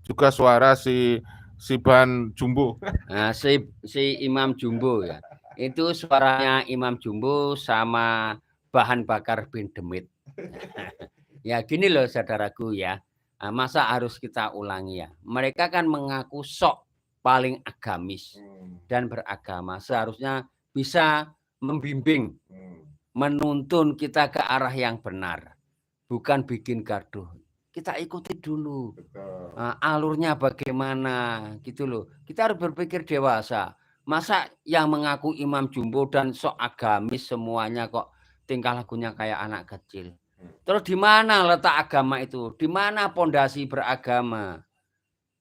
juga suara si Ban Jumbo. Nah, si Imam Jumbo ya. Itu suaranya Imam Jumbo sama bahan bakar bin Demit. Ya gini loh saudaraku ya. Nah, masa harus kita ulangi ya. Mereka kan mengaku sok paling agamis dan beragama. Seharusnya bisa membimbing, menuntun kita ke arah yang benar. Bukan bikin gaduh. Kita ikuti dulu. Alurnya bagaimana gitu loh. Kita harus berpikir dewasa. Masa yang mengaku Imam Jumbo dan sok agamis semuanya kok tingkah lakunya kayak anak kecil. Terus di mana letak agama itu? Di mana pondasi beragama?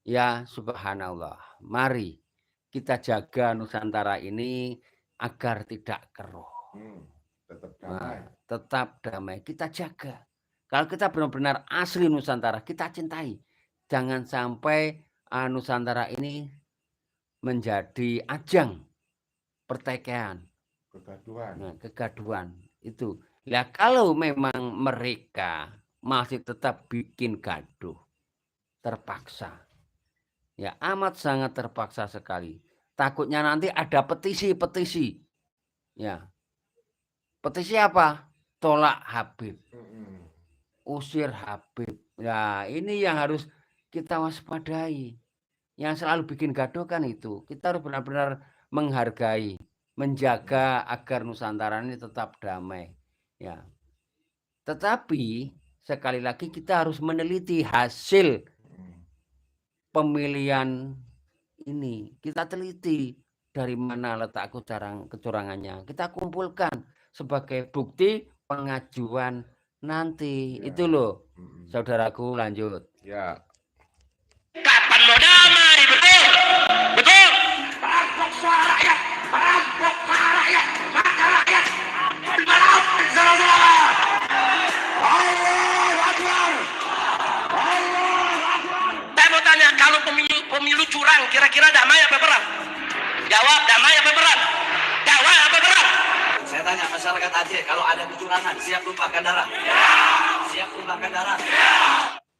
Ya subhanallah. Mari kita jaga Nusantara ini agar tidak keruh. Tetap damai. Kita jaga. Kalau kita benar-benar asli Nusantara, kita cintai. Jangan sampai Nusantara ini menjadi ajang pertikaian, kegaduhan itu. Ya kalau memang mereka masih tetap bikin gaduh, terpaksa, ya amat sangat terpaksa sekali. Takutnya nanti ada petisi, ya petisi apa? Tolak Habib, usir Habib. Ya ini yang harus kita waspadai. Yang selalu bikin gaduh kan itu. Kita harus benar-benar menghargai, menjaga agar Nusantara ini tetap damai. Ya. Tetapi sekali lagi kita harus meneliti hasil pemilihan ini. Kita teliti dari mana letak kecurangannya. Kita kumpulkan sebagai bukti pengajuan nanti. Ya. Itu loh, saudaraku, lanjut. Ya. Kapan mau damai, betul? Betul? Perampok suara rakyat, perampok para rakyat, maka rakyat dimanapun saudara. Allahu Akbar. Allahu Akbar. Saya mau tanya, kalau pemilu curang, kira-kira damai apa perang? Jawab, damai apa perang? Jawab apa perang? Saya tanya masyarakat Aceh, kalau ada kecurangan, siap tumpahkan darah? Siap tumpahkan darah?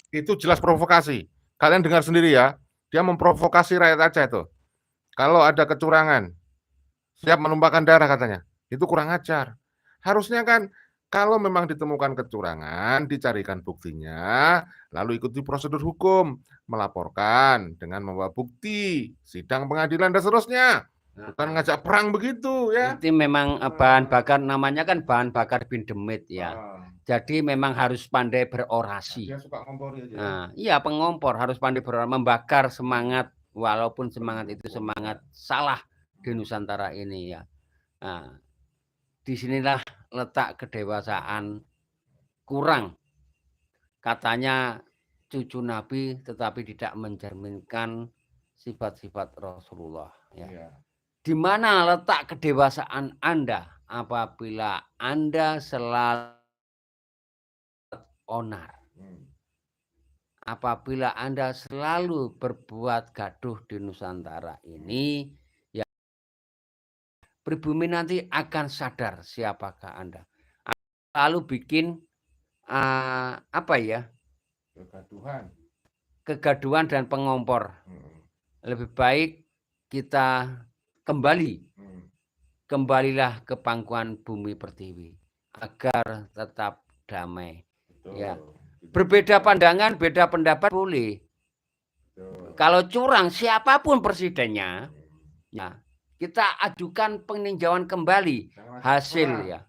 Itu jelas provokasi. Kalian dengar sendiri ya, dia memprovokasi rakyat Aceh itu. Kalau ada kecurangan, siap menumpahkan darah katanya. Itu kurang ajar. Harusnya kan kalau memang ditemukan kecurangan, dicarikan buktinya, lalu ikuti prosedur hukum, melaporkan dengan membawa bukti, sidang pengadilan dan seterusnya. Bukan ngajak perang begitu ya. Itu memang bahan bakar, namanya kan bahan bakar bin Demit ya. Jadi memang harus pandai berorasi. Dia suka ngompori aja. Nah, iya pengompor harus pandai berorasi, membakar semangat walaupun semangat itu semangat salah di Nusantara ini ya. Nah, disinilah letak kedewasaan kurang. Katanya cucu Nabi tetapi tidak mencerminkan sifat-sifat Rasulullah ya. Di mana letak kedewasaan Anda apabila Anda selalu onar? Apabila Anda selalu berbuat gaduh di Nusantara ini, ya pribumi nanti akan sadar siapakah Anda. Lalu bikin apa ya? Kegaduhan dan pengompor. Lebih baik kita kembalilah ke pangkuan bumi pertiwi agar tetap damai. Ya. Berbeda pandangan, beda pendapat boleh. Kalau curang siapapun presidennya, ya kita ajukan peninjauan kembali hasil ya.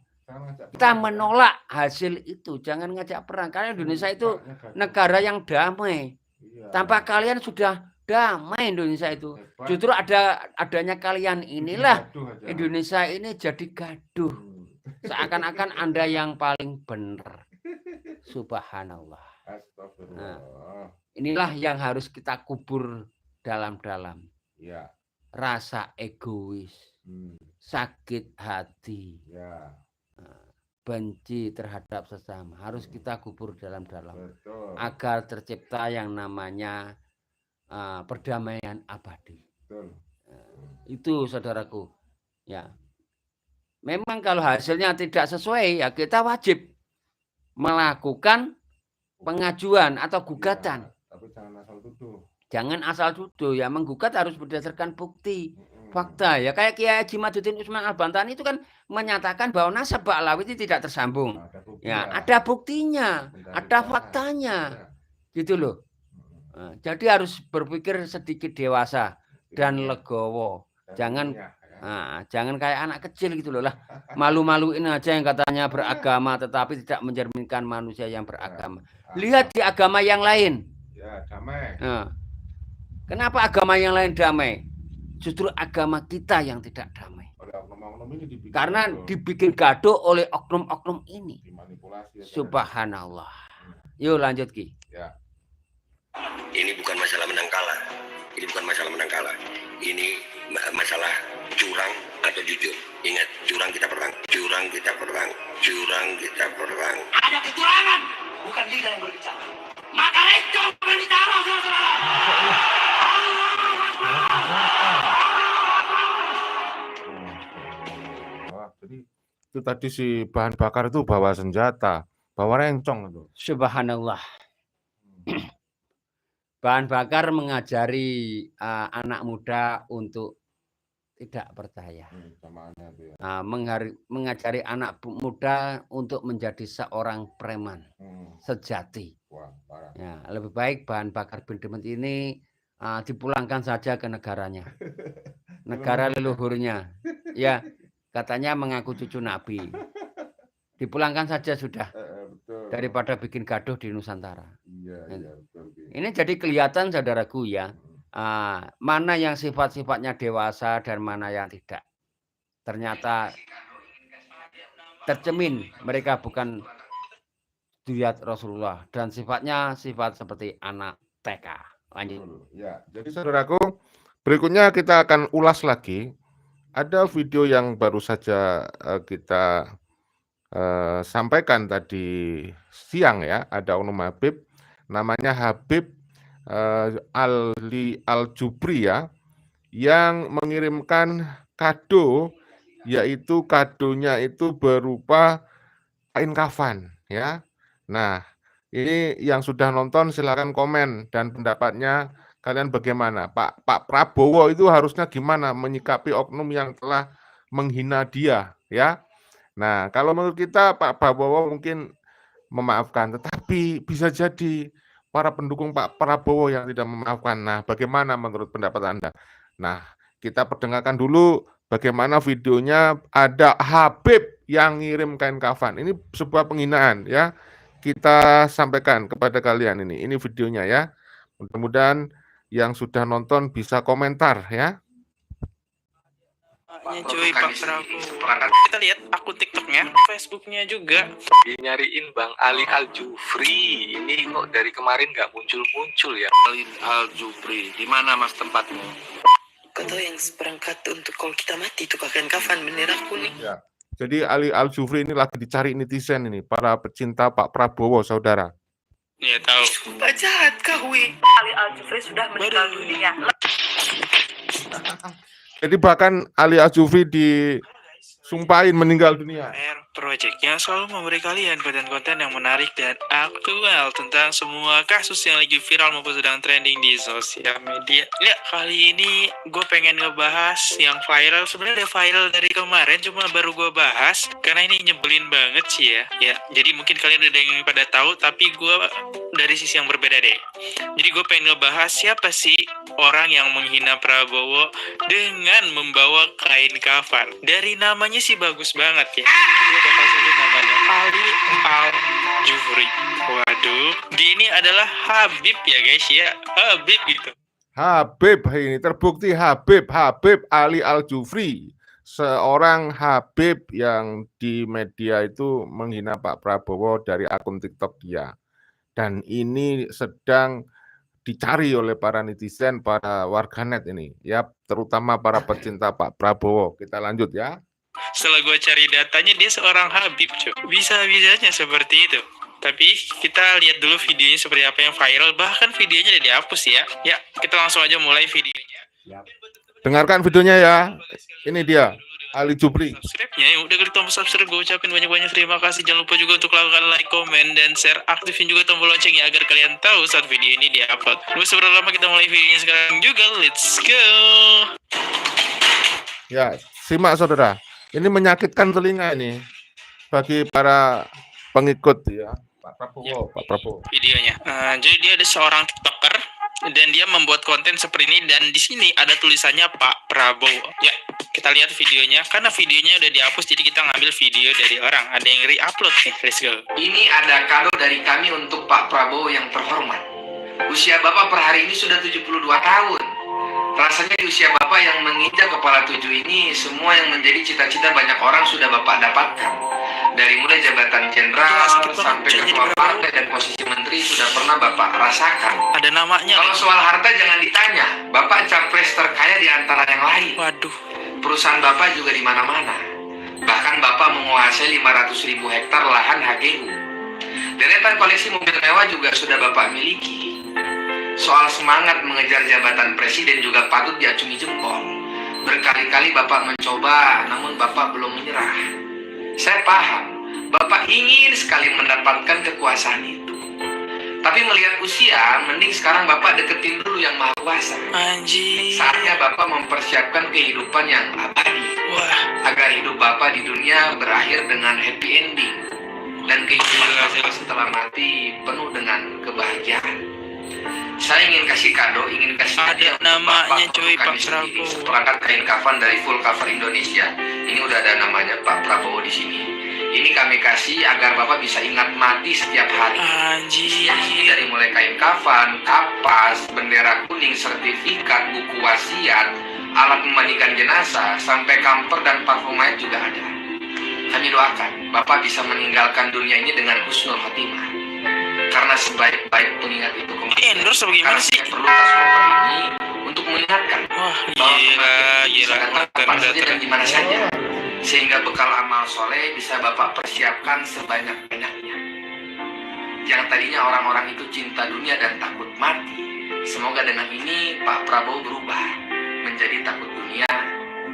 Kita menolak hasil itu, jangan ngajak perang. Karena Indonesia itu negara yang damai. Tanpa kalian sudah damai Indonesia itu. Justru adanya kalian inilah Indonesia ini jadi gaduh. Seakan-akan Anda yang paling benar. Subhanallah. Nah, inilah yang harus kita kubur dalam-dalam. Rasa egois, sakit hati, benci terhadap sesama harus kita kubur dalam-dalam agar tercipta yang namanya perdamaian abadi. Itu saudaraku. Ya. Memang kalau hasilnya tidak sesuai ya kita wajib melakukan pengajuan atau gugatan. Tapi jangan asal tuduh. Jangan asal tuduh ya, menggugat harus berdasarkan bukti, fakta ya. Kayak Kiai Haji Maduddin Usman Al-Bantani itu kan menyatakan bahwa nasab Pak Alawi itu tidak tersambung. Ada buktinya. Ya, ada buktinya, Bentar, ada bentar. faktanya, Ya. gitu loh. Nah, jadi harus berpikir sedikit dewasa dan legowo. Jangan jangan kayak anak kecil gitu loh lah. Malu-maluin aja yang katanya beragama tetapi tidak mencerminkan manusia yang beragama. Lihat di agama yang lain. Ya, damai. Nah, kenapa agama yang lain damai? Justru agama kita yang tidak damai. Oleh oknum-oknum ini dibikin Karena gaduh, dibikin gaduh oleh oknum-oknum ini. dimanipulasi. Subhanallah. Yuk lanjut Ki. Ya. Ini bukan masalah menang kalah. Ini bukan masalah menang kalah. Ini masalah curang atau jujur. Ingat, curang kita perang. Curang kita perang. Curang kita perang. Ada kecurangan, bukan lidah yang berbicara. Maka itu berbicara, saudara. Wah, jadi itu tadi si bahan bakar itu bawa senjata, bawa rencong itu. Subhanallah. Bahan bakar mengajari anak muda untuk tidak percaya. Samaannya itu ya. Mengajari anak muda untuk menjadi seorang preman sejati. Wah, parah. Ya, lebih baik bahan bakar bin Demet ini dipulangkan saja ke negaranya, negara leluhurnya. Ya, katanya mengaku cucu Nabi. Dipulangkan saja sudah Betul. daripada bikin gaduh di Nusantara. Iya, betul. Ini jadi kelihatan saudaraku ya, mana yang sifat-sifatnya dewasa dan mana yang tidak. Ternyata tercemin mereka bukan zuriat Rasulullah dan sifatnya sifat seperti anak TK. Lanjut. Ya, jadi saudaraku, berikutnya kita akan ulas lagi. Ada video yang baru saja kita sampaikan tadi siang ya, ada oknum Habib, namanya Habib Ali Al-Jubri ya, yang mengirimkan kado, yaitu kadonya itu berupa kain kafan ya. Nah, ini yang sudah nonton silakan komen dan pendapatnya kalian bagaimana? Pak Prabowo itu harusnya gimana menyikapi oknum yang telah menghina dia ya. Nah, kalau menurut kita Pak Prabowo mungkin memaafkan, tetapi bisa jadi para pendukung Pak Prabowo yang tidak memaafkan. Nah, bagaimana menurut pendapat Anda? Nah, kita perdengarkan dulu bagaimana videonya. Ada Habib yang ngirim kain kafan. Ini sebuah penghinaan ya. Kita sampaikan kepada kalian ini. Ini videonya ya. Mudah-mudahan yang sudah nonton bisa komentar ya. Cuy Pak Prabowo. Kita lihat akun TikToknya, Facebooknya juga. Nyariin Bang Ali Al-Jufri. Ini kok dari kemarin nggak muncul-muncul ya. Ali Al-Jufri, di mana mas tempatmu? Kata yang seperangkat untuk kalau kita mati itu kain kafan bener aku nih. Ya. Jadi Ali Al-Jufri ini lagi dicari netizen ini, para pecinta Pak Prabowo, saudara. Ya tahu. Pak jahat kau Ali Al-Jufri sudah meninggal dunia. Jadi bahkan Ali Al-Jufri disumpahin meninggal dunia. Projectnya selalu memberi kalian konten-konten yang menarik dan aktual tentang semua kasus yang lagi viral maupun sedang trending di sosial media. Ya, kali ini gue pengen ngebahas yang viral. Sebenarnya udah viral dari kemarin, cuma baru gue bahas karena ini nyebelin banget sih ya. Ya, jadi mungkin kalian udah yang pada tahu, tapi gue dari sisi yang berbeda deh. Jadi gue pengen ngebahas siapa sih orang yang menghina Prabowo dengan membawa kain kafan. Dari namanya sih bagus banget ya. Gue bakal sebut namanya Ali Al-Jufri. Waduh, dia ini adalah Habib ya guys ya. Habib gitu. Habib, ini terbukti Habib Ali Al-Jufri. Seorang Habib yang di media itu menghina Pak Prabowo dari akun TikTok dia. Dan ini sedang dicari oleh para netizen, para warganet ini. Ya, terutama para pecinta Pak Prabowo. Kita lanjut ya. Setelah gue cari datanya, dia seorang Habib, cuy. Bisa-bisanya seperti itu. Tapi kita lihat dulu videonya seperti apa yang viral. Bahkan videonya udah dihapus ya. Ya, kita langsung aja mulai videonya. Dengarkan videonya ya. Ini dia. Ali Jufri. Subscribe-nya yang udah klik tombol subscribe, gue ucapin banyak-banyak terima kasih. Jangan lupa juga untuk lakukan like, komen, dan share. Aktifin juga tombol loncengnya agar kalian tahu saat video ini diupload. Nggak usah berapa lama, kita mulai videonya sekarang juga. Let's go. Ya, simak saudara. Ini menyakitkan telinga ini bagi para pengikut ya Pak Prabowo. Videonya. Jadi dia ada seorang TikToker dan dia membuat konten seperti ini, dan di sini ada tulisannya Pak Prabowo. Ya, kita lihat videonya. Karena videonya udah dihapus, jadi kita ngambil video dari orang. Ada yang re-upload nih. Let's go. Ini ada kado dari kami untuk Pak Prabowo yang terhormat. Usia Bapak per hari ini sudah 72 tahun. Rasanya di usia Bapak yang menginjak kepala 7 ini, semua yang menjadi cita-cita banyak orang sudah Bapak dapatkan. Dari mulai jabatan jenderal sampai ketua partai dan posisi menteri sudah pernah Bapak rasakan. Ada namanya. Kalau soal harta jangan ditanya, Bapak capres terkaya di antara yang lain. Waduh. Perusahaan Bapak juga di mana-mana. Bahkan Bapak menguasai 500.000 hektar lahan HGU. Deretan koleksi mobil mewah juga sudah Bapak miliki. Soal semangat mengejar jabatan presiden juga patut diacungi jempol. Berkali-kali Bapak mencoba, namun Bapak belum menyerah. Saya paham, Bapak ingin sekali mendapatkan kekuasaan itu. Tapi melihat usia, mending sekarang Bapak deketin dulu yang maha kuasa. Anjir. Saatnya Bapak mempersiapkan kehidupan yang abadi. Wah. Agar hidup Bapak di dunia berakhir dengan happy ending. Dan kehidupan Bapak setelah mati penuh dengan kebahagiaan. Saya ingin kasih kado, ingin kasih ada namanya coy Pak Prabowo. Seperangkat kain kafan dari Full Cover Indonesia. Ini udah ada namanya Pak Prabowo di sini. Ini kami kasih agar Bapak bisa ingat mati setiap hari. Anjir. Dari mulai kain kafan, kapas, bendera kuning, sertifikat, buku wasiat, alat memandikan jenazah, sampai kamper dan parfum mayat juga ada. Kami doakan Bapak bisa meninggalkan dunia ini dengan husnul khotimah. Karena sebaik-baik pengingat itu kematian. Endorse apa gimana sih? Perlu tas koper ini untuk mengingatkan. Wah, gila. Kapan saja dan dimana saja. Sehingga bekal amal soleh bisa Bapak persiapkan sebanyak-banyaknya. Yang tadinya orang-orang itu cinta dunia dan takut mati. Semoga dengan ini Pak Prabowo berubah menjadi takut dunia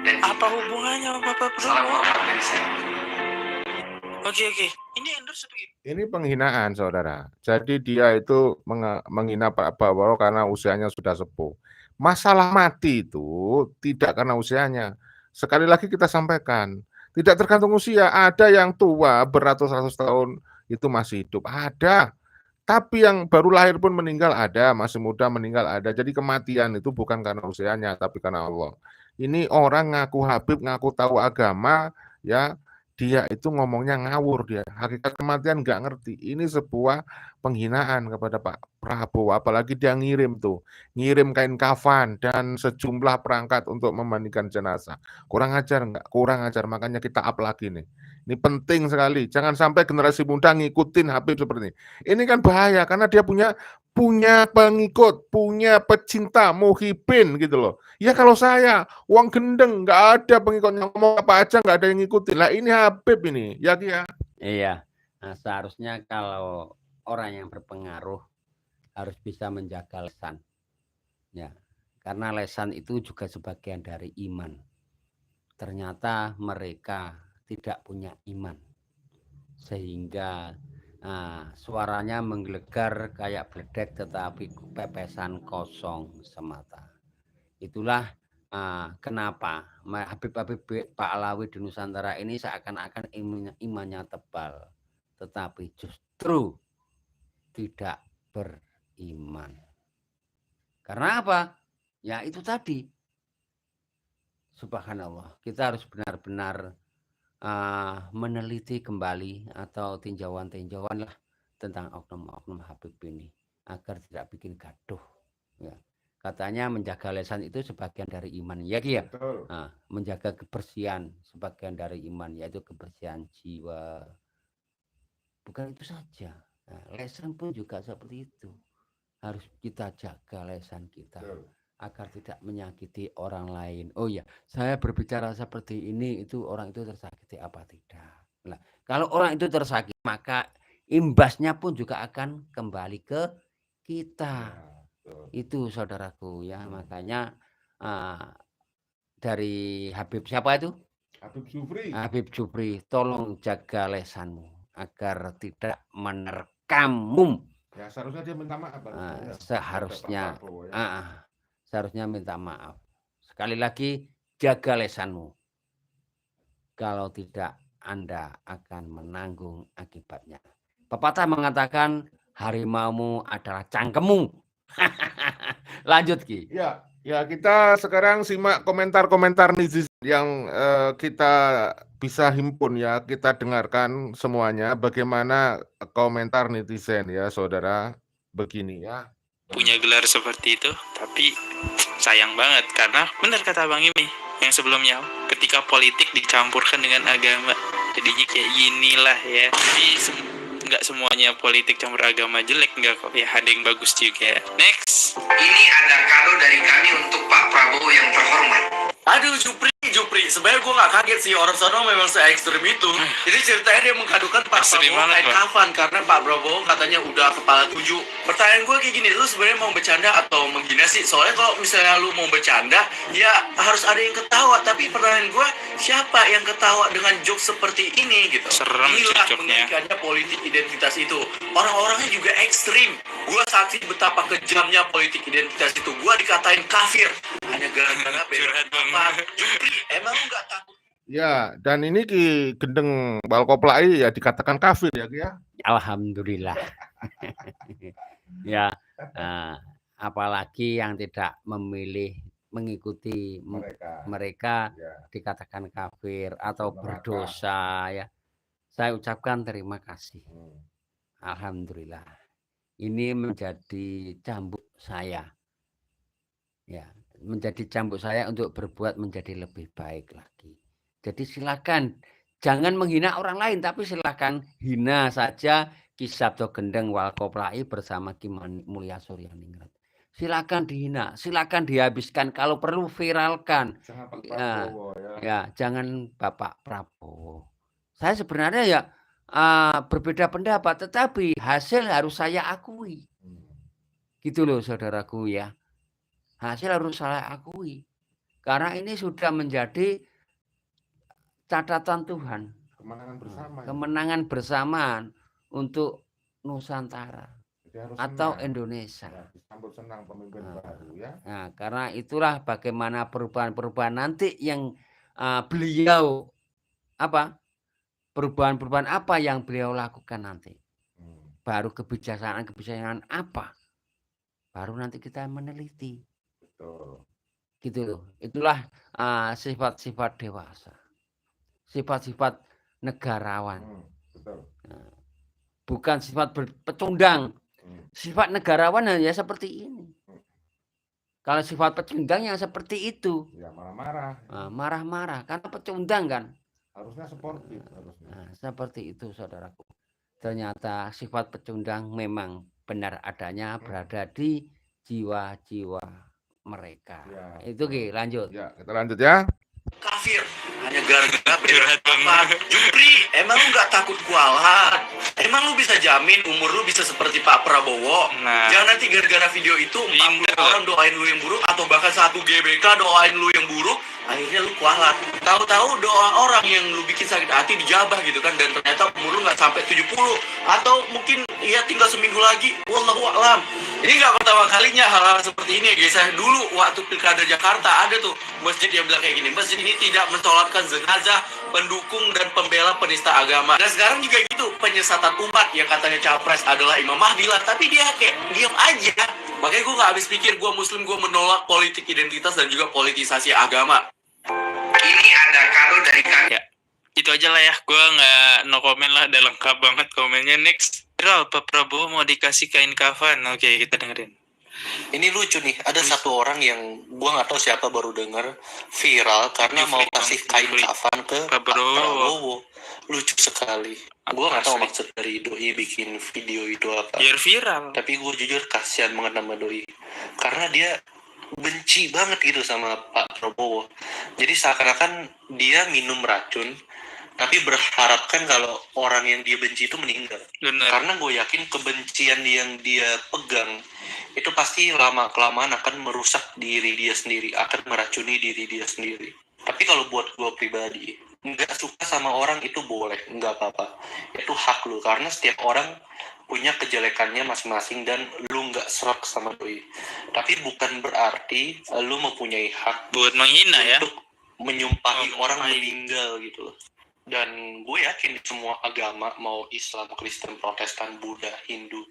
dan cinta. Apa hubungannya sama Bapak Salam Prabowo? hormat dari saya. Oke. Ini endorse apa gimana? Ini penghinaan saudara. Jadi dia itu menghina Pak Prabowo karena usianya sudah sepuh. Masalah mati itu tidak karena usianya. Sekali lagi kita sampaikan, tidak tergantung usia. Ada yang tua beratus-ratus tahun itu masih hidup, ada. Tapi yang baru lahir pun meninggal ada, masih muda meninggal ada. Jadi kematian itu bukan karena usianya, tapi karena Allah. Ini orang ngaku Habib, ngaku tahu agama, ya. Dia itu ngomongnya ngawur dia. Hakikat kematian nggak ngerti. Ini sebuah penghinaan kepada Pak Prabowo. Apalagi dia ngirim kain kafan dan sejumlah perangkat untuk memandikan jenazah. Kurang ajar nggak? Kurang ajar. Makanya kita up lagi nih. Ini penting sekali. Jangan sampai generasi muda ngikutin Habib seperti ini. Ini kan bahaya karena dia punya pengikut, punya pecinta, muhibin gitu loh. Ya kalau saya, uang gendeng, nggak ada pengikutnya, ngomong apa aja nggak ada yang ngikutin. Lah ini Habib ini, ya Kia. Iya, nah, seharusnya kalau orang yang berpengaruh harus bisa menjaga lesan. Ya, karena lesan itu juga sebagian dari iman. Ternyata mereka tidak punya iman. Sehingga suaranya menggelegar kayak bledek tetapi pepesan kosong semata. Itulah kenapa Habib Pak Alawi di Nusantara ini seakan-akan imannya tebal, tetapi justru tidak beriman. Karena apa? Ya itu tadi. Subhanallah, kita harus benar-benar meneliti kembali atau tinjauan-tinjauan lah tentang oknum-oknum Habib ini agar tidak bikin gaduh. Ya. Katanya menjaga lesan itu sebagian dari iman, ya Ki ya. Menjaga kebersihan sebagian dari iman, yaitu kebersihan jiwa. Bukan itu saja. Nah, lesan pun juga seperti itu. Harus kita jaga lesan kita. Agar tidak menyakiti orang lain. Oh ya, saya berbicara seperti ini, itu orang itu tersakiti apa tidak? Nah, kalau orang itu tersakiti, maka imbasnya pun juga akan kembali ke kita. Itu saudaraku ya, makanya dari Habib siapa itu? Habib Jufri, tolong jaga lesanmu agar tidak menerkammu. Ya, seharusnya dia minta maaf. Seharusnya seharusnya minta maaf. Sekali lagi, jaga lesanmu. Kalau tidak, Anda akan menanggung akibatnya. Pepatah mengatakan harimaumu adalah cangkemmu. Lanjut, Ki. Ya, kita sekarang simak komentar-komentar netizen yang kita bisa himpun ya, kita dengarkan semuanya bagaimana komentar netizen ya, saudara. Begini ya. Punya gelar seperti itu, tapi sayang banget karena benar kata Bang Imi yang sebelumnya, ketika politik dicampurkan dengan agama, jadinya kayak ginilah ya. Jadi nggak semuanya politik campur agama jelek, nggak kok ya, ada yang bagus juga. Next. Ini ada kado dari kami untuk Pak Prabowo yang terhormat. Aduh, Jupri. Sebenarnya gue gak kaget sih, orang sono memang se-ekstrim itu. Jadi ceritanya dia mengkadukan Pak Prabowo kain kafan karena Pak Prabowo katanya udah kepala 7. Pertanyaan gue kayak gini, lu sebenarnya mau bercanda atau menghina sih? Soalnya kalau misalnya lu mau bercanda, ya harus ada yang ketawa. Tapi pertanyaan gue, siapa yang ketawa dengan jokes seperti ini gitu? Serem Inilah jokesnya. mengerikannya politik identitas itu. Orang-orangnya juga ekstrim. Gue saksi betapa kejamnya politik identitas itu. Gue dikatain kafir hanya gara-gara Curhat beda banget. Jupri, emang lu gak takut? Ya, dan ini Ki Gendeng Balkoplai ya dikatakan kafir ya, Ki ya. Alhamdulillah. Ya, apalagi yang tidak memilih mengikuti mereka dikatakan kafir atau berdosa ya. Saya ucapkan terima kasih. Alhamdulillah. Ini menjadi cambuk saya. Ya, menjadi cambuk saya untuk berbuat menjadi lebih baik lagi. Jadi silakan jangan menghina orang lain, tapi silakan hina saja Ki Sabto Gendeng Walkoplai bersama Ki Mulya Suryaningrat. Silakan dihina, silakan dihabiskan, kalau perlu viralkan. Jangan Pak Prabowo Ya, jangan Bapak Prabowo. Saya sebenarnya ya berbeda pendapat, tetapi hasil harus saya akui. Gitu loh saudaraku ya. Hasil harus saya akui. Karena ini sudah menjadi catatan Tuhan. Kemenangan bersama. Kemenangan bersamaan untuk Nusantara atau senang. Indonesia. Ya, disambut senang pemimpin baru ya. Nah, karena itulah bagaimana perubahan-perubahan nanti yang beliau perubahan-perubahan apa yang beliau lakukan nanti. Baru kebijaksanaan apa? Baru nanti kita meneliti. Betul. Gitu loh. Itulah sifat-sifat dewasa. Sifat-sifat negarawan. Betul. Bukan sifat pecundang. Sifat negarawan ya seperti ini. Kalau sifat pecundang yang seperti itu. Ya, marah-marah. Marah-marah. Karena pecundang kan. Harusnya sportif. Seperti itu saudaraku. Ternyata sifat pecundang memang benar adanya berada di jiwa-jiwa mereka. Ya, itu Ki, lanjut. Ya, kita lanjut ya. Kafir hanya gara-gara Curhat banget. Jupri, emang lu gak takut kualat? Emang lu bisa jamin umur lu bisa seperti Pak Prabowo? Nah. Jangan nanti gara-gara video itu 40 orang doain lu yang buruk, atau bahkan 1 GBK doain lu yang buruk, akhirnya lu kualat. Tahu-tahu doa orang yang lu bikin sakit hati dijabah gitu kan, dan ternyata umur lu gak sampai 70, atau mungkin ya tinggal seminggu lagi. Wallahu a'lam. Ini gak pertama kalinya hal-hal seperti ini ya guys. Dulu waktu Pilkada Jakarta ada tuh masjid yang bilang kayak gini, masjid ini tidak mensolatkan jenazah pendukung dan pembela penista agama. Dan sekarang juga gitu, penyesatan umat yang katanya capres adalah Imam Mahdi lah, tapi dia kayak diam aja. Makanya gue gak habis pikir, gue muslim, gue menolak politik identitas dan juga politisasi agama. Ini ada kado dari kami. Ya, itu aja lah ya. Gue nggak no komen lah, udah lengkap banget komennya. Next. Pak Prabowo mau dikasih kain kafan. Oke, kita dengerin. Ini lucu nih, ada satu orang yang gua nggak tahu siapa baru dengar viral karena mau kasih kain kafan ke Pak Prabowo. Lucu sekali. Gua nggak tahu maksud dari doi bikin video itu apa. Biar viral. Tapi gue jujur kasihan banget sama doi karena dia benci banget gitu sama Pak Prabowo. Jadi seakan-akan dia minum racun, tapi berharapkan kalau orang yang dia benci itu meninggal. Bener. Karena gue yakin kebencian yang dia pegang itu pasti lama-kelamaan akan merusak diri dia sendiri, akan meracuni diri dia sendiri. Tapi kalau buat gue pribadi, nggak suka sama orang itu boleh, nggak apa-apa. Itu hak lu, karena setiap orang punya kejelekannya masing-masing dan lu nggak serak sama doi. Tapi bukan berarti lu mempunyai hak buat menghina ya, untuk menyumpahi orang meninggal gitu loh. Dan gue yakin semua agama, mau Islam, Kristen, Protestan, Buddha, Hindu,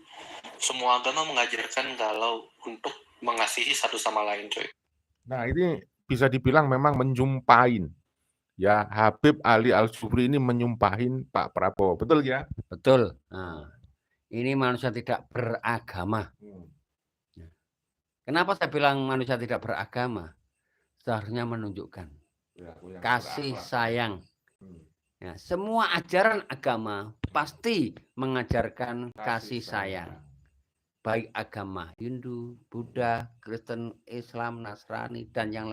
semua agama mengajarkan kalau untuk mengasihi satu sama lain, coy. Nah, ini bisa dibilang memang menyumpahin. Ya, Habib Ali Al-Jufri ini menyumpahin Pak Prabowo, betul ya? Betul. Nah, ini manusia tidak beragama. Kenapa saya bilang manusia tidak beragama? Seharusnya menunjukkan kasih sayang. Ya, semua ajaran agama pasti mengajarkan kasih sayang. Baik agama Hindu, Buddha, Kristen, Islam, Nasrani, dan yang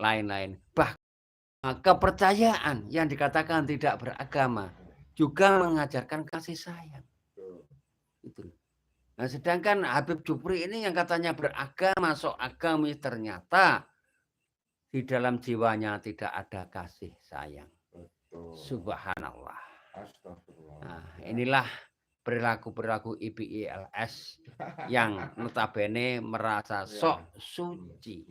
lain-lain. Bahkan kepercayaan yang dikatakan tidak beragama juga mengajarkan kasih sayang. Itu. Nah, sedangkan Habib Jufri ini yang katanya beragama, sok agamis, ternyata di dalam jiwanya tidak ada kasih sayang. Subhanallah. Nah, inilah perilaku-perilaku IPILS yang notabene merasa sok suci.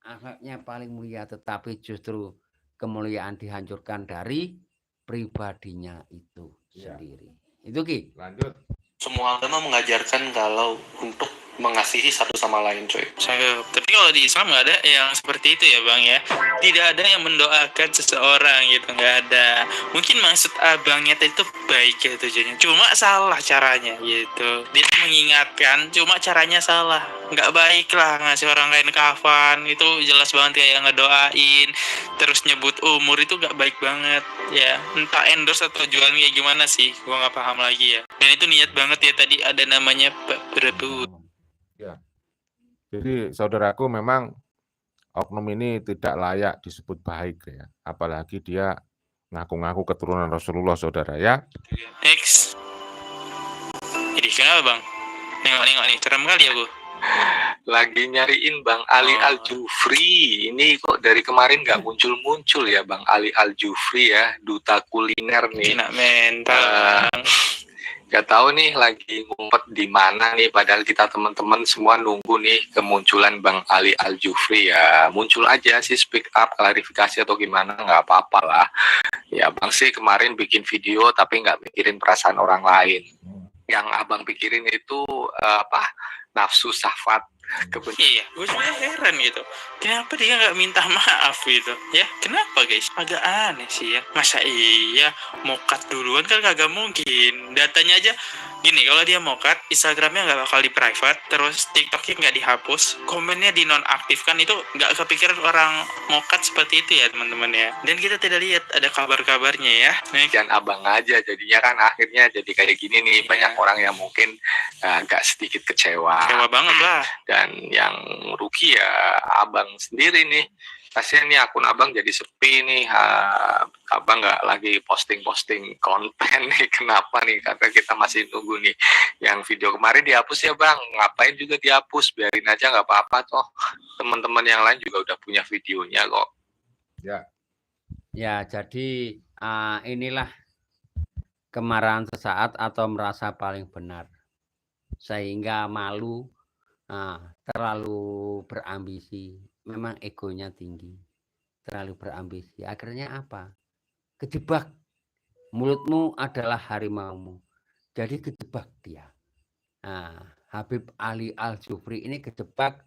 Akhlaknya paling mulia, tetapi justru kemuliaan dihancurkan dari pribadinya itu sendiri. Itu Ki. Lanjut. Semua agama mengajarkan kalau untuk mengasihi satu sama lain, coy. Tapi kalau di Islam nggak ada yang seperti itu ya Bang ya. Tidak ada yang mendoakan seseorang gitu, nggak ada. Mungkin maksud abangnya itu baik ya tujuannya, cuma salah caranya gitu. Dia mengingatkan, cuma caranya salah. Nggak baik lah ngasih orang lain kafan, itu jelas banget kayak ngedoain. Terus nyebut umur itu nggak baik banget ya. Entah endorse atau jualan kayak gimana sih, gua nggak paham lagi ya. Dan itu niat banget ya, tadi ada namanya Pak Prabowo. Ya. Jadi saudaraku, memang oknum ini tidak layak disebut baik ya. Apalagi dia ngaku-ngaku keturunan Rasulullah, saudara ya. Next. Jadi kenapa Bang? Nengok-nengok nih, serem kali aku. Lagi nyariin Bang Ali Al-Jufri. Ini kok dari kemarin nggak muncul-muncul ya Bang Ali Al-Jufri ya, duta kuliner nih. Kena mental. Gak tahu nih lagi ngumpet di mana nih, padahal kita teman-teman semua nunggu nih kemunculan Bang Ali Al-Jufri ya. Muncul aja sih, speak up, klarifikasi atau gimana, nggak apa-apa lah. Ya Bang sih kemarin bikin video tapi nggak mikirin perasaan orang lain. Yang Abang pikirin itu nafsu syahwat, kebencian. Iya, gue juga heran gitu. Kenapa dia nggak minta maaf gitu? Ya, kenapa guys? Agak aneh sih ya. Masa iya mau cut duluan kan kagak mungkin. Datanya aja gini, kalau dia mau cut, Instagramnya nggak bakal di private, terus TikToknya nggak dihapus, komennya dinonaktifkan, itu nggak kepikiran orang mau cut seperti itu ya teman-teman ya. Dan kita tidak lihat ada kabar-kabarnya ya. Dan Abang aja jadinya kan akhirnya jadi kayak gini nih. Banyak orang yang mungkin agak sedikit kecewa. Kecewa banget lah. Dan yang rugi ya Abang sendiri nih. Kasian nih akun Abang jadi sepi nih. Abang nggak lagi posting-posting konten nih. Kenapa nih? Karena kita masih nunggu nih. Yang video kemarin dihapus ya Bang. Ngapain juga dihapus? Biarin aja nggak apa-apa toh. Teman-teman yang lain juga udah punya videonya kok. Ya. Ya, jadi inilah kemarahan sesaat atau merasa paling benar. Sehingga malu, terlalu berambisi. Memang egonya tinggi, terlalu berambisi. Akhirnya apa? Kejebak. Mulutmu adalah harimaumu. Jadi kejebak dia. Habib Ali Al-Jufri ini kejebak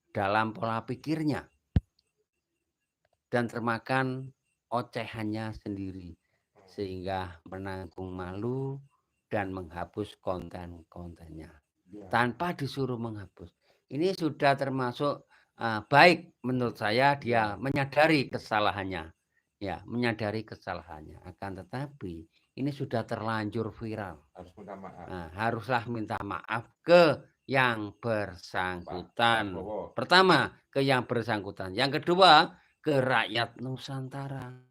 dalam pola pikirnya. Dan termakan ocehannya sendiri. Sehingga menanggung malu dan menghapus konten-kontennya. Tanpa disuruh menghapus. Ini sudah termasuk baik menurut saya, dia menyadari kesalahannya. Ya, menyadari kesalahannya. Akan tetapi ini sudah terlanjur viral. Harus minta maaf. Haruslah minta maaf ke yang bersangkutan. Pertama, ke yang bersangkutan. Yang kedua, ke rakyat Nusantara.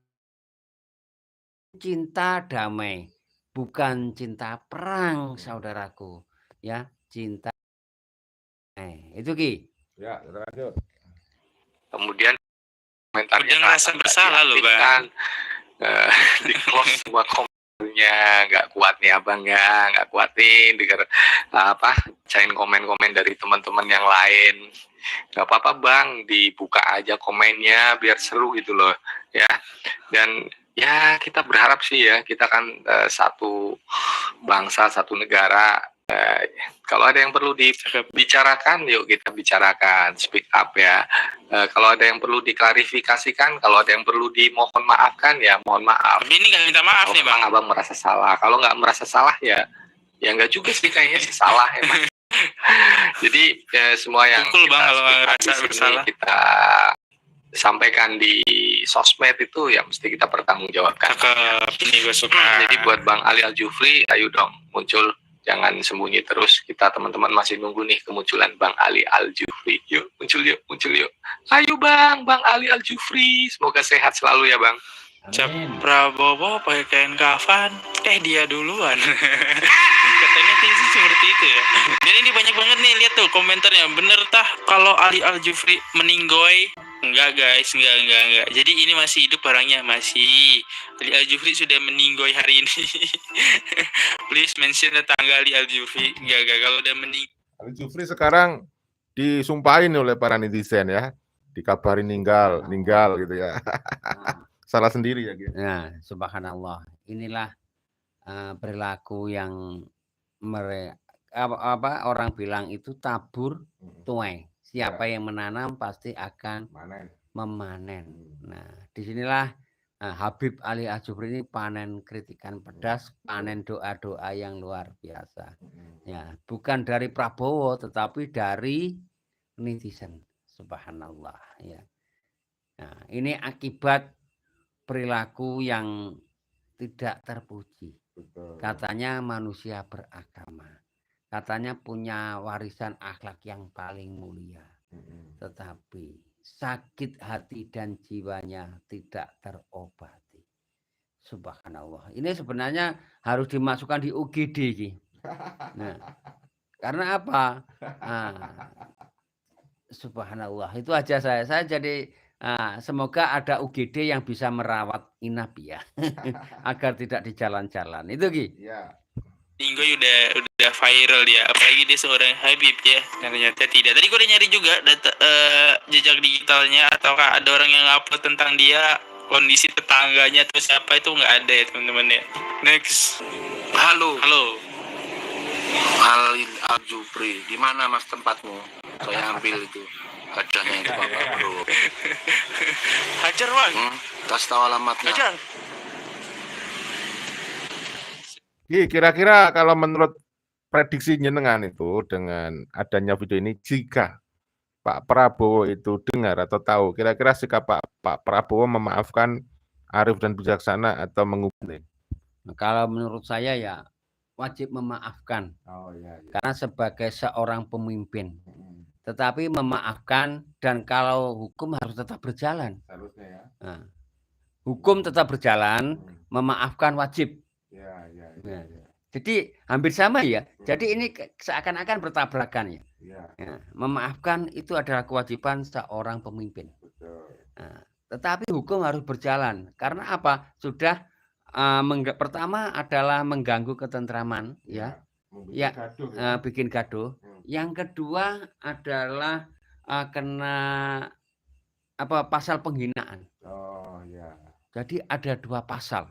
Cinta damai, bukan cinta perang, saudaraku. Ya, cinta. Itu Ki. Ya, lanjut. Kemudian komentarnya Udah ngerasa bersalah loh, Bang. Di close semua komentarnya, nggak kuat nih abang ya, nggak kuat nih dengar bacain komen-komen dari teman-teman yang lain. Nggak apa-apa bang, dibuka aja komennya biar seru gitu loh ya. Dan ya kita berharap sih ya, kita kan satu bangsa, satu negara. Kalau ada yang perlu dibicarakan, yuk kita bicarakan, speak up ya. Kalau ada yang perlu diklarifikasikan, kalau ada yang perlu dimohon maafkan, ya mohon maaf. Tapi ini nggak minta maaf nih bang. Abang merasa salah. Kalau nggak merasa salah ya nggak juga sih, kayaknya sih salah emang. Jadi semua yang Pukul bang kalau nggak ngerasa bersalah. Kita sampaikan di sosmed itu ya mesti kita pertanggungjawabkan. Ini gue suka. Jadi buat Bang Ali Al-Jufri, ayo dong muncul. Jangan sembunyi terus. Kita teman-teman masih nunggu nih kemunculan Bang Ali Al-Jufri. Yuk, muncul yuk, muncul yuk. Ayo Bang Ali Al-Jufri. Semoga sehat selalu ya Bang. Prabowo pakai kain kafan. Dia duluan. Katanya sih seperti itu ya. Dan ini banyak banget nih, lihat tuh komentarnya. Bener tah kalau Ali Al-Jufri meninggoy? Enggak guys, enggak. Jadi ini masih hidup orangnya, masih. Ali Al-Jufri sudah meninggoy hari ini. Please mention tetangga Ali Al-Jufri. Enggak, kalau udah meninggoy. Ali Jufri sekarang disumpahin oleh para netizen ya. Dikabarin meninggal gitu ya. Salah sendiri ya gitu. Nah, subhanallah. Inilah perilaku yang orang bilang itu tabur tuai. Siapa yang menanam pasti akan memanen. Nah, disinilah Habib Ali Al-Jufri ini panen kritikan pedas, panen doa-doa yang luar biasa. Ya, bukan dari Prabowo, tetapi dari netizen. Subhanallah. Ya. Nah, ini akibat perilaku yang tidak terpuji. Katanya manusia beragama. Katanya punya warisan akhlak yang paling mulia. Tetapi sakit hati dan jiwanya tidak terobati. Subhanallah. Ini sebenarnya harus dimasukkan di UGD. Nah, karena apa? Subhanallah. Itu aja saya jadi semoga ada UGD yang bisa merawat Inap ya. Agar tidak di jalan-jalan. Itu Ki. Iya. Ninggoy udah viral dia, apalagi dia seorang Habib ya. Dan ternyata tidak. Tadi gue udah nyari juga data jejak digitalnya, ataukah ada orang yang upload tentang dia, kondisi tetangganya atau siapa, itu nggak ada ya teman-teman ya. Next. Halo Halo. Ali Al-Jufri, di mana mas tempatmu? Saya ambil itu hajahnya itu Bapak Bro. Hajar bang. Kasih tahu alamatnya. Hajar. Kira-kira kalau menurut prediksi jenengan itu dengan adanya video ini, jika Pak Prabowo itu dengar atau tahu, kira-kira sikap Pak Prabowo memaafkan arif dan bijaksana atau menghukum? Kalau menurut saya ya wajib memaafkan. Karena sebagai seorang pemimpin. Tetapi memaafkan, dan kalau hukum harus tetap berjalan. Nah, hukum tetap berjalan, memaafkan wajib. Nah, jadi hampir sama ya. Jadi ini seakan-akan bertabrakan ya. Ya. Memaafkan itu adalah kewajiban seorang pemimpin. Nah, tetapi hukum harus berjalan. Karena apa? Sudah pertama adalah mengganggu ketentraman ya. Bikin gaduh. Yang kedua adalah kena pasal penghinaan. Jadi ada 2 pasal.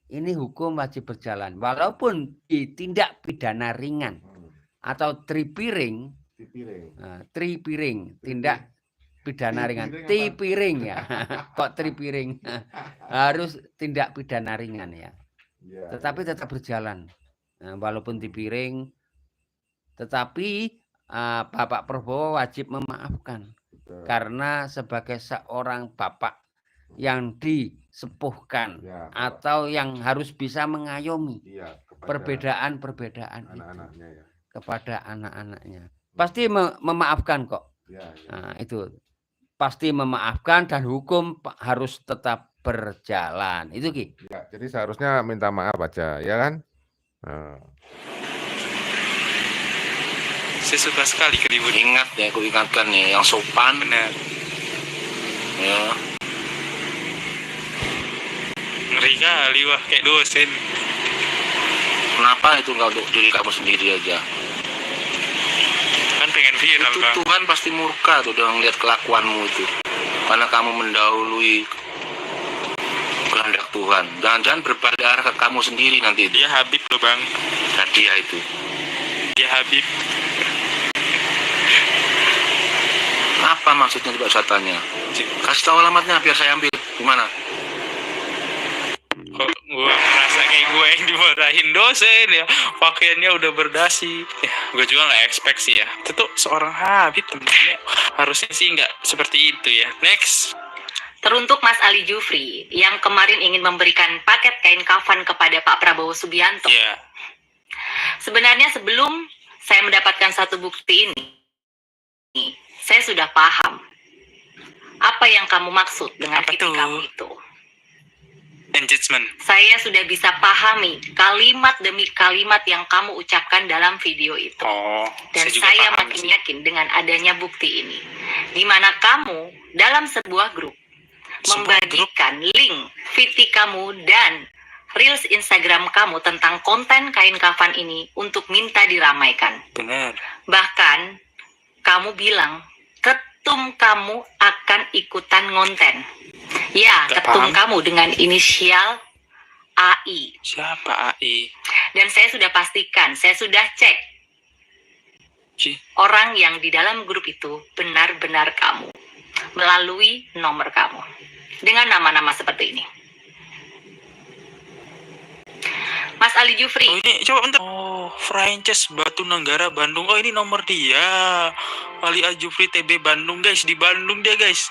Ini hukum wajib berjalan. Walaupun ditindak pidana ringan atau tripiring, tindak pidana ringan, tipiring ya. Kok tripiring? Harus tindak pidana ringan ya. Tetapi tetap berjalan. Walaupun tipiring, tetapi Bapak Prabowo wajib memaafkan. Karena sebagai seorang bapak yang disepuhkan atau yang harus bisa mengayomi perbedaan-perbedaan itu kepada anak-anaknya. Pasti memaafkan kok. Nah, itu pasti memaafkan, dan hukum harus tetap berjalan. Itu Ki. Ya, jadi seharusnya minta maaf aja, ya kan? Saya suka sekali keribut. Ingat ya, aku ingatkan nih, yang sopan. Benar. Ya, Ngeri kali, wah kayak dosen. Kenapa itu nggak untuk diri kamu sendiri aja? Kan pengen viral, Itu Bang. Tuhan pasti murka tuh udah ngeliat kelakuanmu itu. Karena kamu mendahului kehendak Tuhan. Jangan-jangan berbalik arah ke kamu sendiri nanti itu. Dia Habib loh, Bang. Hadiah itu. Dia Habib. Apa maksudnya coba saya tanya? Kasih tahu alamatnya biar saya ambil. Gimana? Kok gue merasa kayak gue yang dimarahin dosen ya, pakaiannya udah berdasi ya. Gue juga nggak expect sih ya, itu tuh seorang Habib temennya, harusnya sih nggak seperti itu ya. Next. Teruntuk Mas Ali Jufri yang kemarin ingin memberikan paket kain kafan kepada Pak Prabowo Subianto. Yeah. Sebenarnya sebelum saya mendapatkan satu bukti ini, saya sudah paham apa yang kamu maksud dengan kritik kamu itu. Engagement. Saya sudah bisa pahami kalimat demi kalimat yang kamu ucapkan dalam video itu. Dan saya makin yakin dengan adanya bukti ini, di mana kamu dalam sebuah grup membagikan link VT kamu dan Reels Instagram kamu tentang konten kain kafan ini untuk minta diramaikan. Benar. Bahkan kamu bilang ketum kamu akan ikutan ngonten. Ya, ketum kamu dengan inisial AI. Siapa AI? Dan saya sudah pastikan, saya sudah cek. Orang yang di dalam grup itu benar-benar kamu. Melalui nomor kamu. Dengan nama-nama seperti ini. Mas Ali Jufri. Oh ini, coba bentar. Oh, Frances Batu Nenggara Bandung. Oh ini nomor dia. Ali Al Jufri TB Bandung guys. Di Bandung dia guys.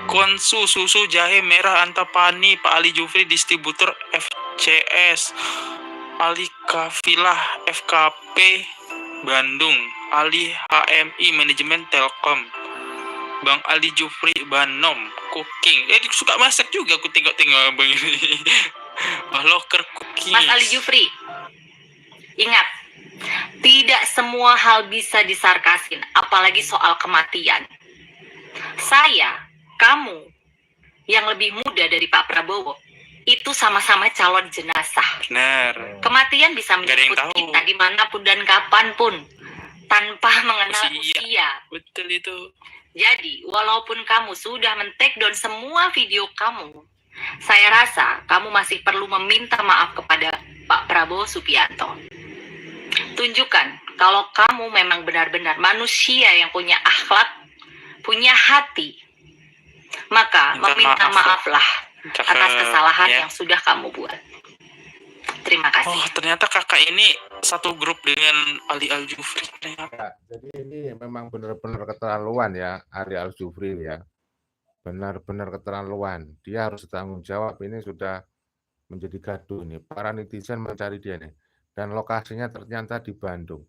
Konsu, susu, jahe, merah, Antapani, Pak Ali Jufri, distributor FCS. Ali Kafilah, FKP, Bandung. Ali HMI, manajemen Telkom. Bang Ali Jufri, Banom, cooking. Suka masak juga aku tengok-tengok bang ini. Locker cooking. Mas Ali Jufri, ingat, tidak semua hal bisa disarkasin, apalagi soal kematian. Saya, kamu, yang lebih muda dari Pak Prabowo, itu sama-sama calon jenazah. Benar. Kematian bisa menjemput kita dimanapun dan kapanpun, tanpa mengenal usia. Betul itu. Jadi, walaupun kamu sudah men-take down semua video kamu, saya rasa kamu masih perlu meminta maaf kepada Pak Prabowo Subianto. Tunjukkan kalau kamu memang benar-benar manusia yang punya akhlak, punya hati. Maka meminta maaflah atas kesalahan yang sudah kamu buat. Terima kasih. Oh, ternyata kakak ini satu grup dengan Ali Al Jufri. Ya, jadi ini memang benar-benar keterlaluan ya, Ali Al Jufri ya. Benar-benar keterlaluan. Dia harus bertanggung jawab. Ini sudah menjadi gaduh nih. Para netizen mencari dia nih. Dan lokasinya ternyata di Bandung.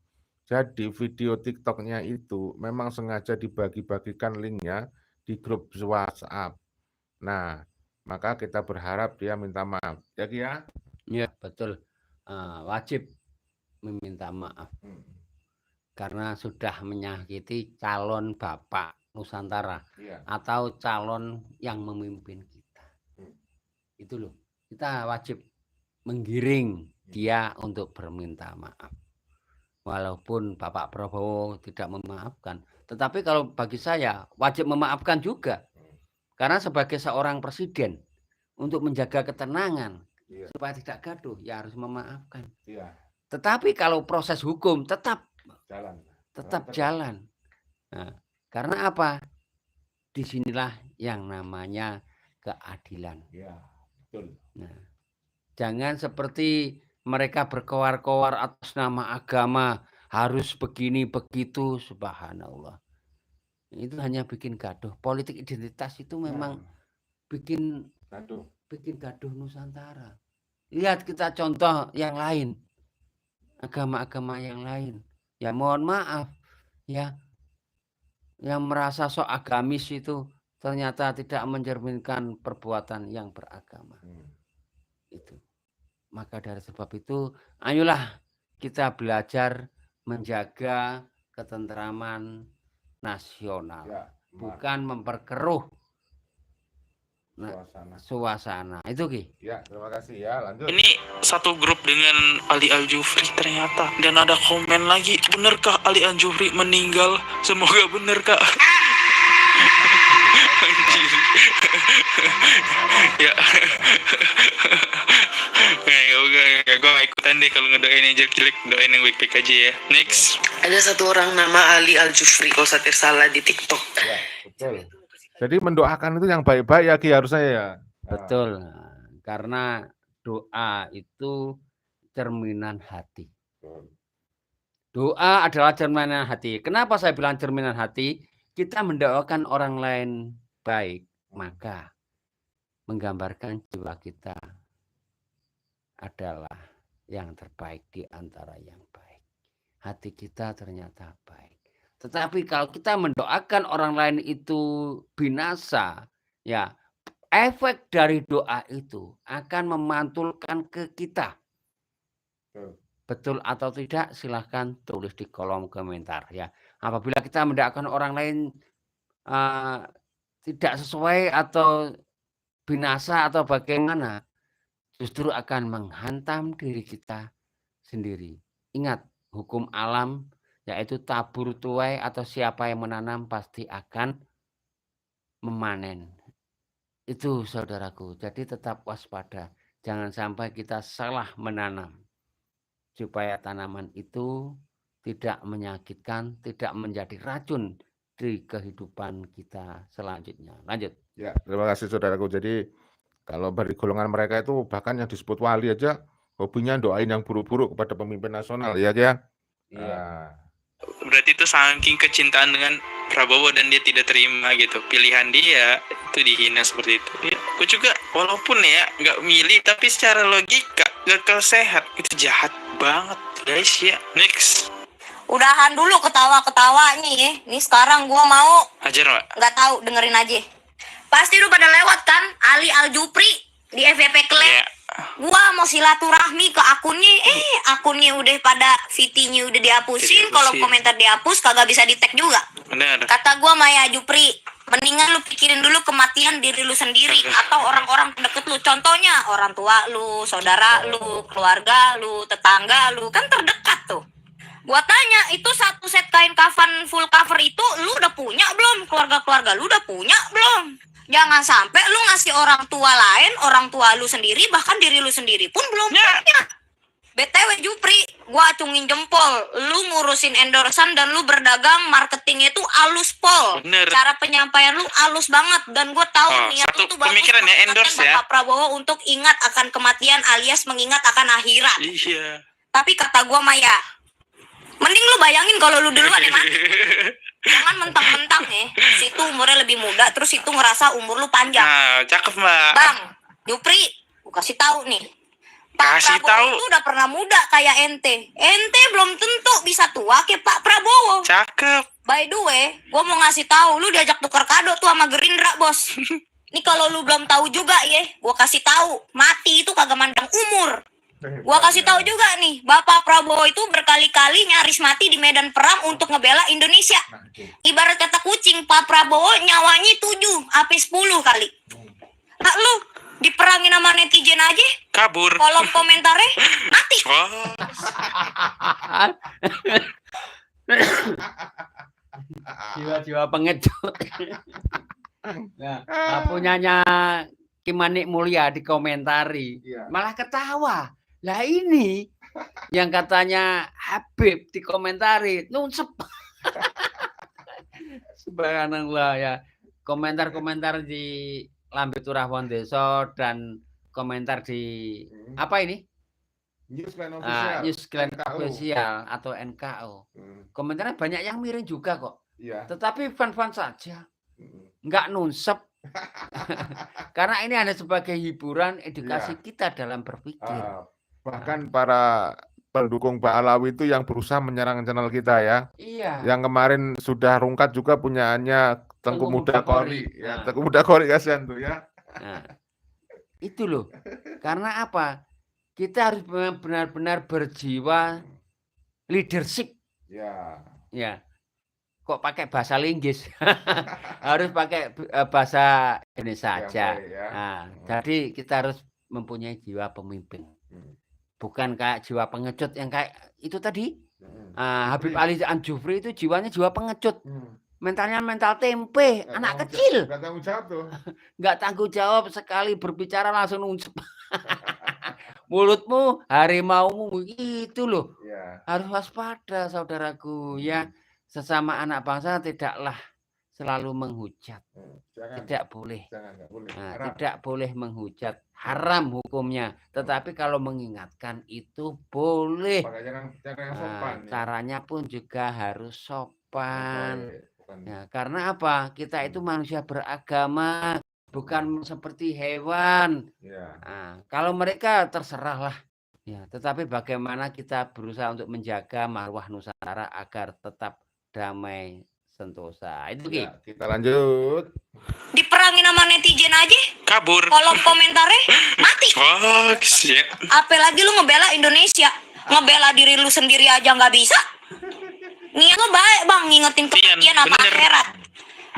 Jadi video TikToknya itu memang sengaja dibagi-bagikan linknya di grup WhatsApp. Nah, maka kita berharap dia minta maaf. Ya, Kia? Iya, betul. Wajib meminta maaf. Karena sudah menyakiti calon bapak Nusantara. Iya. Atau calon yang memimpin kita. Itu loh. Kita wajib menggiring dia untuk berminta maaf. Walaupun Bapak Prabowo tidak memaafkan. Tetapi kalau bagi saya wajib memaafkan juga. Karena sebagai seorang presiden untuk menjaga ketenangan supaya tidak gaduh ya harus memaafkan. Tetapi kalau proses hukum tetap jalan. Nah, karena apa? Disinilah yang namanya keadilan. Nah, jangan seperti mereka berkoar-koar atas nama agama harus begini begitu, subhanallah. Itu hanya bikin gaduh. Politik identitas itu memang bikin gaduh Nusantara. Lihat kita contoh yang lain, agama-agama yang lain. Ya mohon maaf, ya yang merasa sok agamis itu ternyata tidak mencerminkan perbuatan yang beragama. Itu. Maka dari sebab itu, ayolah kita belajar menjaga ketentraman nasional, bukan memperkeruh suasana. Itu Ki. Ya, terima kasih ya. Lanjut. Ini satu grup dengan Ali Al-Jufri ternyata. Dan ada komen lagi, benarkah Ali Al-Jufri meninggal? Semoga benar Kak. Ya. Gue gak ikutan deh kalau ngedoain yang jelek-jelek, doain yang baik-baik aja ya. Next. Ada satu orang nama Ali Al-Jufri, kalau satir salah di TikTok. Ya, betul. Jadi mendoakan itu yang baik-baik ya Ki harusnya ya. Betul. Karena doa itu cerminan hati. Doa adalah cerminan hati. Kenapa saya bilang cerminan hati? Kita mendoakan orang lain baik, maka menggambarkan jiwa kita adalah yang terbaik di antara yang baik. Hati kita ternyata baik. Tetapi kalau kita mendoakan orang lain itu binasa, ya efek dari doa itu akan memantulkan ke kita. Betul atau tidak silahkan tulis di kolom komentar ya. Apabila kita mendoakan orang lain tidak sesuai atau binasa atau bagaimana, justru akan menghantam diri kita sendiri. Ingat, hukum alam yaitu tabur tuai atau siapa yang menanam pasti akan memanen. Itu saudaraku. Jadi tetap waspada. Jangan sampai kita salah menanam. Supaya tanaman itu tidak menyakitkan, tidak menjadi racun di kehidupan kita selanjutnya. Lanjut. Ya, terima kasih saudaraku. Jadi kalau dari golongan mereka itu bahkan yang disebut wali aja hobinya doain yang buruk-buruk kepada pemimpin nasional ya ya. Iya. Berarti itu saking kecintaan dengan Prabowo dan dia tidak terima gitu pilihan dia itu dihina seperti itu. Ya, gue juga walaupun ya nggak milih tapi secara logika gak sehat itu jahat banget guys ya. Next. Udahan dulu ketawa-ketawanya ya. Nih sekarang gua mau Ajar Mbak. nggak tahu dengerin aja. Pasti lu pada lewat kan Ali Al-Jufri di FVP Club. Yeah. Gua mau silaturahmi ke akunnya, akunnya udah pada VT-nya udah dihapusin, kalau komentar dihapus kagak bisa di-tag juga. Benar. Kata gua Maya Jupri, mendingan lu pikirin dulu kematian diri lu sendiri atau orang-orang deket lu. Contohnya orang tua lu, saudara lu, keluarga lu, tetangga lu, kan terdekat tuh. Gua tanya, itu satu set kain kafan full cover itu lu udah punya belum? Keluarga-keluarga lu udah punya belum? Jangan sampai lu ngasih orang tua lain, orang tua lu sendiri, bahkan diri lu sendiri pun belum punya. BTW Jupri, gua acungin jempol. Lu ngurusin endorsan dan lu berdagang marketingnya itu alus pol. Bener. Cara penyampaian lu alus banget. Dan gua tahu niat lu tuh bagus. Pemikiran ya endorse ya. Bapak Prabowo untuk ingat akan kematian alias mengingat akan akhirat. Iya. Tapi kata gua Maya, mending lu bayangin kalau lu duluan ya mati. Jangan mentang-mentang ya, situ umurnya lebih muda, terus itu ngerasa umur lu panjang. Nah, cakep Mbak. Bang, Jupri, gua kasih tahu nih. Pak Prabowo itu udah pernah muda kayak ente. Ente belum tentu bisa tua kayak Pak Prabowo. Cakep. By the way, gua mau ngasih tahu, lu diajak tukar kado tuh sama Gerindra, bos. Ini kalau lu belum tahu juga ya, gua kasih tahu, mati itu kagak mandang umur. Gua kasih tahu juga nih, Bapak Prabowo itu berkali-kali nyaris mati di medan perang untuk ngebela Indonesia. Ibarat kata kucing, Pak Prabowo nyawanya 7 sampai 10 kali. Nah, lu diperangin sama netizen aja, kabur. Kolom komentarnya mati. Jiwa-jiwa pengecut. Nah, punyanya Kimanik Mulia dikomentari, malah ketawa. Lah ini yang katanya Habib dikomentari nunsep. Subhanallah ya. Komentar-komentar di Lambe Turah Wondeso dan komentar di apa ini? Newsline Official atau NKO. Komentarnya banyak yang miring juga kok. Tetapi fan-fan saja. Enggak nunsep. Karena ini hanya sebagai hiburan edukasi kita dalam berpikir. Bahkan para pendukung Pak Alawi itu yang berusaha menyerang channel kita ya. Iya. Yang kemarin sudah rungkat juga punyaannya Tengku Muda Kori. Ya, Tengku Muda Kori kasihan tuh ya. Nah, itu loh. Karena apa? Kita harus benar-benar berjiwa leadership. Ya. Ya. kok pakai bahasa Inggris. Harus pakai bahasa Indonesia aja. Nah, jadi kita harus mempunyai jiwa pemimpin. Bukan kayak jiwa pengecut yang kayak itu tadi. Habib Ali Al-Jufri itu jiwanya jiwa pengecut. Mentalnya mental tempe, anak kecil. Nggak tanggung jawab tuh. Nggak tanggung jawab, sekali berbicara langsung uncep. Mulutmu harimaumu itu loh. Harus waspada saudaraku ya. Sesama anak bangsa tidaklah selalu menghujat. Tidak boleh. Tidak boleh menghujat. Haram hukumnya. Tetapi kalau mengingatkan itu boleh. Caranya pun juga harus sopan. Ya, karena apa? Kita itu manusia beragama, bukan seperti hewan. Nah, kalau mereka terserahlah. Ya, tetapi bagaimana kita berusaha untuk menjaga marwah Nusantara agar tetap damai sentosa. Itu kita lanjut. Diperangin sama netizen aja. Kabur. Kolom komentarnya mati. Ya. Apalagi lu ngebela Indonesia, ngebela diri lu sendiri aja nggak bisa. Niat lu baik bang, ngingetin kematian apa akhirat.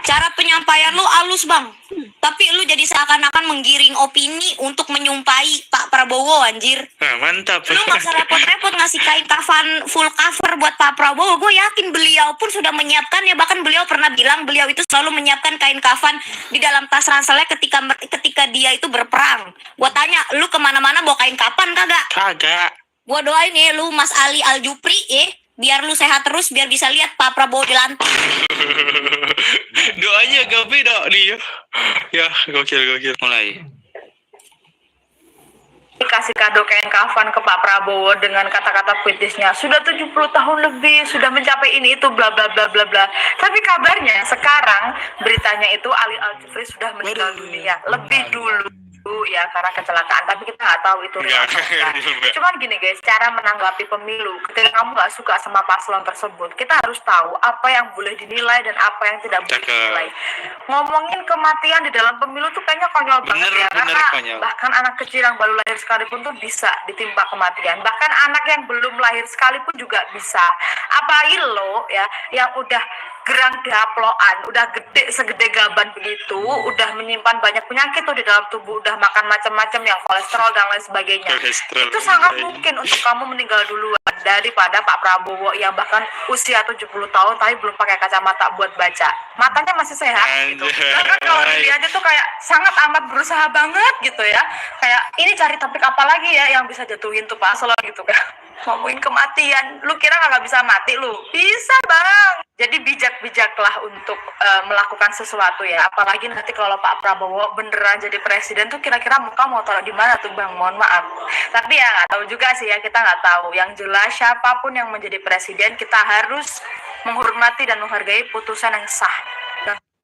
Cara penyampaian lu halus bang, tapi lu jadi seakan-akan menggiring opini untuk menyumpai Pak Prabowo anjir. Mantap. Lu gak usah repot-repot ngasih kain kafan full cover buat Pak Prabowo. Gue yakin beliau pun sudah menyiapkan ya, bahkan beliau pernah bilang beliau itu selalu menyiapkan kain kafan di dalam tas ranselnya ketika dia itu berperang. Gue tanya, lu kemana-mana bawa kain kafan kagak? Kagak. Gue doain ya lu Mas Ali Al-Jufri biar lu sehat terus, biar bisa lihat Pak Prabowo dilantik. Doanya gak beda nih ya. Gokil. Mulai. Kasih kado kain kafan ke Pak Prabowo dengan kata-kata puitisnya, sudah 70 tahun lebih, sudah mencapai ini itu bla bla bla bla bla. Tapi kabarnya sekarang beritanya itu Ali Al-Jufri sudah meninggal dunia lebih dulu ya karena kecelakaan, tapi kita nggak tahu itu real atau enggak. Cuman gini guys, cara menanggapi pemilu ketika kamu nggak suka sama paslon tersebut, kita harus tahu apa yang boleh dinilai dan apa yang tidak boleh dinilai. Ngomongin kematian di dalam pemilu tuh kayaknya konyol banget ya, karena bahkan anak kecil yang baru lahir sekalipun tuh bisa ditimpa kematian, bahkan anak yang belum lahir sekalipun juga bisa. Apalagi lo ya yang udah gerang daploan, udah gede segede gaban begitu, udah menyimpan banyak penyakit tuh di dalam tubuh, udah makan macam-macam yang kolesterol dan lain sebagainya. Itu sangat mungkin untuk kamu meninggal duluan daripada Pak Prabowo yang bahkan usia 70 tahun tapi belum pakai kacamata buat baca. Matanya masih sehat gitu. Karena kalau dilihat aja tuh kayak sangat amat berusaha banget gitu ya. Kayak ini cari topik apa lagi ya yang bisa jatuhin tuh Pak Solo gitu kan. Ngomongin kematian, lu kira nggak bisa mati lu? Bisa bang. Jadi bijak-bijaklah untuk melakukan sesuatu ya. Apalagi nanti kalau Pak Prabowo beneran jadi presiden tuh kira-kira muka mau taruh di mana tuh bang? Mohon maaf. Tapi ya nggak tahu juga sih ya, kita nggak tahu. Yang jelas siapapun yang menjadi presiden kita harus menghormati dan menghargai putusan yang sah.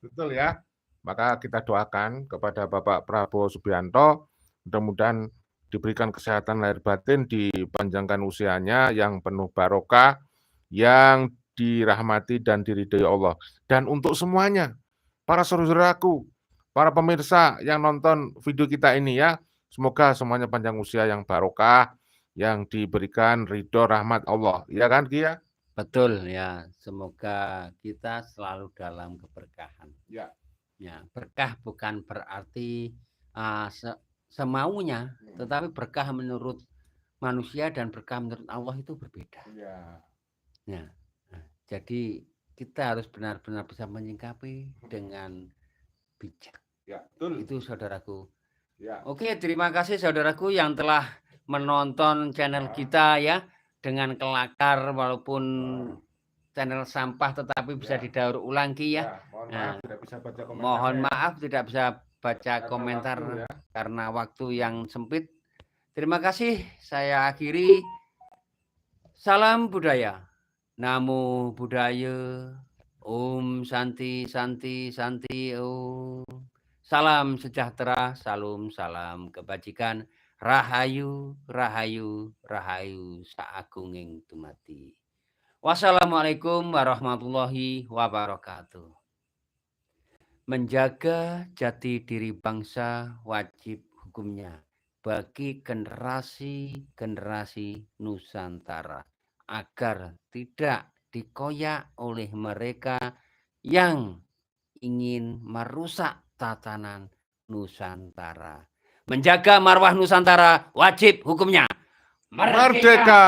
Betul ya. Maka kita doakan kepada Bapak Prabowo Subianto, mudah-mudahan diberikan kesehatan lahir batin, dipanjangkan usianya yang penuh barokah, yang dirahmati dan diridhai Allah. Dan untuk semuanya, para saudaraku, para pemirsa yang nonton video kita ini ya, semoga semuanya panjang usia yang barokah, yang diberikan ridho rahmat Allah. Ya kan, Kia? Betul ya, semoga kita selalu dalam keberkahan. Ya. Ya, berkah bukan berarti semaunya, tetapi berkah menurut manusia dan berkah menurut Allah itu berbeda. Ya. Jadi kita harus benar-benar bisa menyikapi dengan bijak. Ya, betul. Itu saudaraku. Ya. Oke, terima kasih saudaraku yang telah menonton channel kita ya, dengan kelakar walaupun channel sampah tetapi bisa didaur ulang ya. Mohon maaf tidak bisa baca komentar karena waktu yang sempit. Terima kasih, saya akhiri. Salam budaya. Namo Buddhaya. Om Santi Santi Santi Om. Salam sejahtera, salam kebajikan. Rahayu Rahayu Rahayu saagunging tumati. Wassalamualaikum warahmatullahi wabarakatuh. Menjaga jati diri bangsa wajib hukumnya bagi generasi Nusantara agar tidak dikoyak oleh mereka yang ingin merusak tatanan Nusantara. Menjaga marwah Nusantara wajib hukumnya. Merdeka.